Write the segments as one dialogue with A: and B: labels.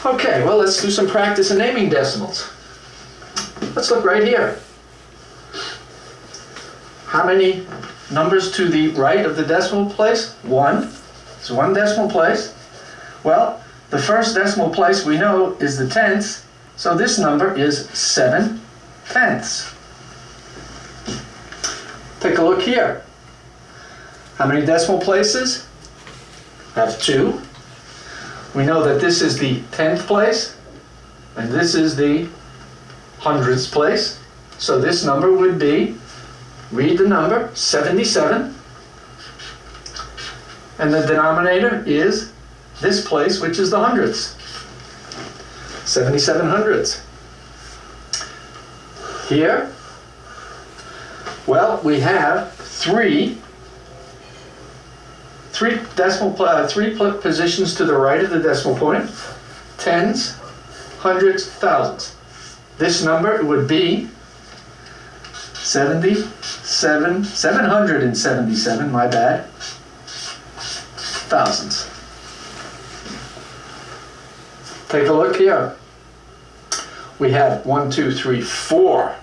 A: Okay, well, let's do some practice in naming decimals. Let's look right here. How many numbers to the right of the decimal place? 1. It's 1 decimal place. Well, the first decimal place we know is the tenths, so this number is 7/10. Take a look here. How many decimal places? I have 2. We know that this is the 10th place, and this is the 100th place. So this number would be, read the number, 77. And the denominator is this place, which is the hundredths. 77 hundredths. Here, well, we have three positions to the right of the decimal point: tens, hundreds, thousands. This number would be 777, my bad, thousands. Take a look here. We have 1, 2, 3, 4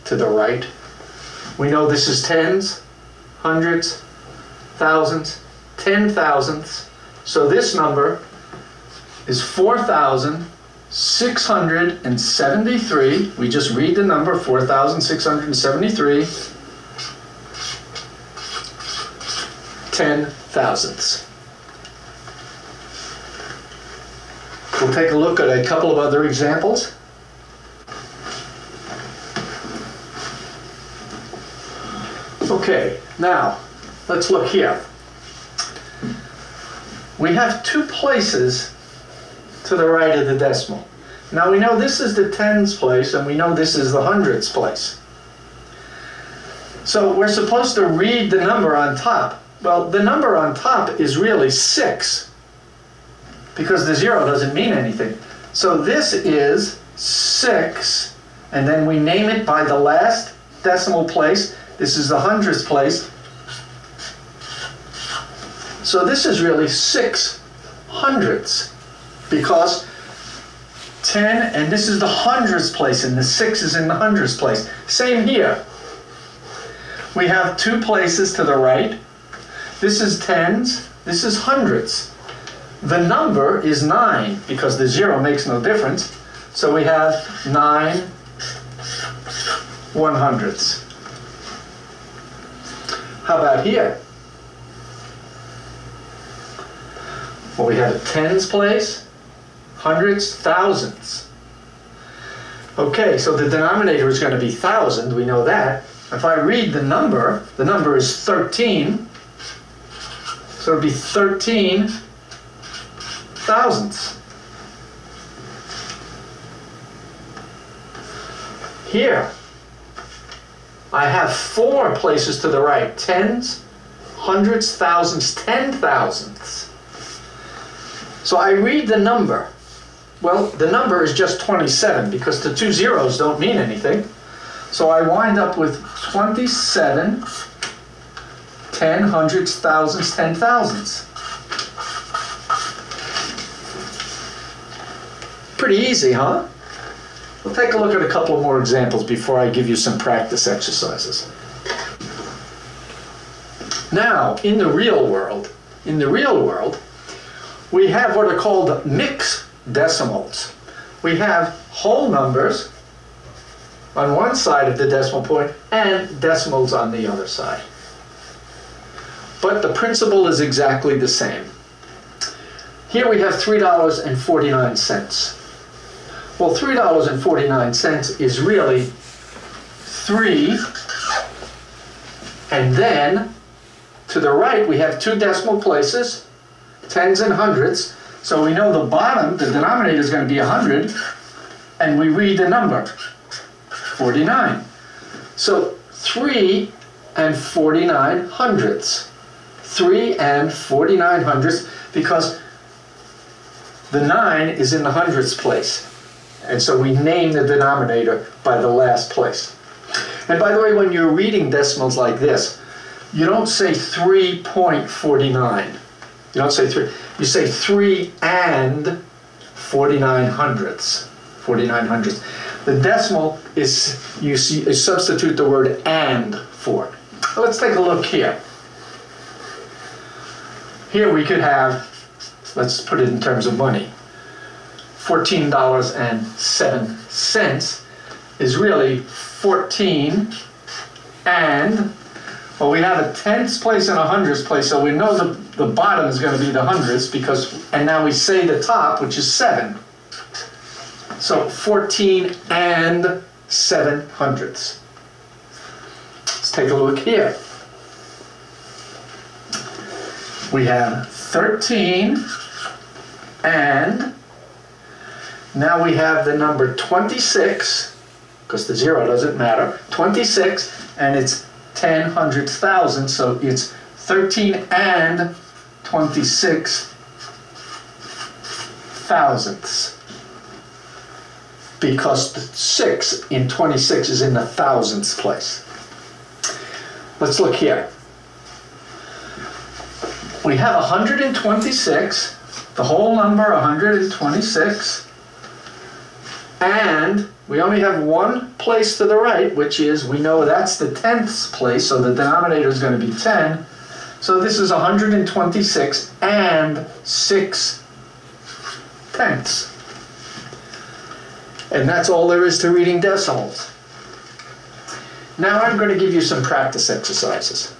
A: to the right. We know this is tens, hundreds, thousands, 10 thousandths. So this number is 4,673. We just read the number 4,673. 10 thousandths. We'll take a look at a couple of other examples. Okay, now let's look here. We have 2 places to the right of the decimal. Now we know this is the tens place and we know this is the hundredths place. So we're supposed to read the number on top. Well, the number on top is really 6 because the 0 doesn't mean anything. So this is 6, and then we name it by the last decimal place. This is the hundredths place. So this is really 6 hundredths because 10, and this is the hundredths place, and the 6 is in the hundredths place. Same here. We have 2 places to the right. This is tens, this is hundredths. The number is 9 because the 0 makes no difference. So we have 9 100ths. How about here? Well, we have a tens place, hundreds, thousandths. Okay, so the denominator is going to be 1,000, we know that. If I read the number is 13, so it would be 13 thousandths. Here, I have 4 places to the right: tens, hundreds, thousands, 10 thousandths. So I read the number. Well, the number is just 27 because the 2 zeros don't mean anything. So I wind up with 27 10 hundreds, thousands, 10 thousandths. Pretty easy, huh? We'll take a look at a couple more examples before I give you some practice exercises. Now, in the real world, we have what are called mixed decimals. We have whole numbers on one side of the decimal point and decimals on the other side. But the principle is exactly the same. Here we have $3.49. Well, $3.49 is really 3, and then to the right we have 2 decimal places, tens and hundreds. So we know the bottom, the denominator, is going to be 100, and we read the number 49. So 3 and 49 hundredths. 3 and 49 hundredths, because the 9 is in the hundredths place. And so we name the denominator by the last place. And by the way, when you're reading decimals like this, you don't say 3.49. You don't say 3. You say 3 and 49 hundredths. 49 hundredths. The decimal is, you substitute the word and for. Let's take a look here. Here we could have, let's put it in terms of money, $14.07 is really 14 and, well, we have a tenths place and a hundredths place, so we know the bottom is going to be the hundredths because, and now we say the top, which is 7. So 14 and 7 hundredths. Let's take a look here. We have 13 and now we have the number 26, because the 0 doesn't matter, 26, and it's 10 hundredths thousand, so it's 13 and 26 thousandths. Because the 6 in 26 is in the thousandths place. Let's look here. We have 126, the whole number 126, and we only have one place to the right, which is, we know that's the tenths place, so the denominator is going to be 10. So this is 126 and 6 tenths. And that's all there is to reading decimals. Now I'm going to give you some practice exercises.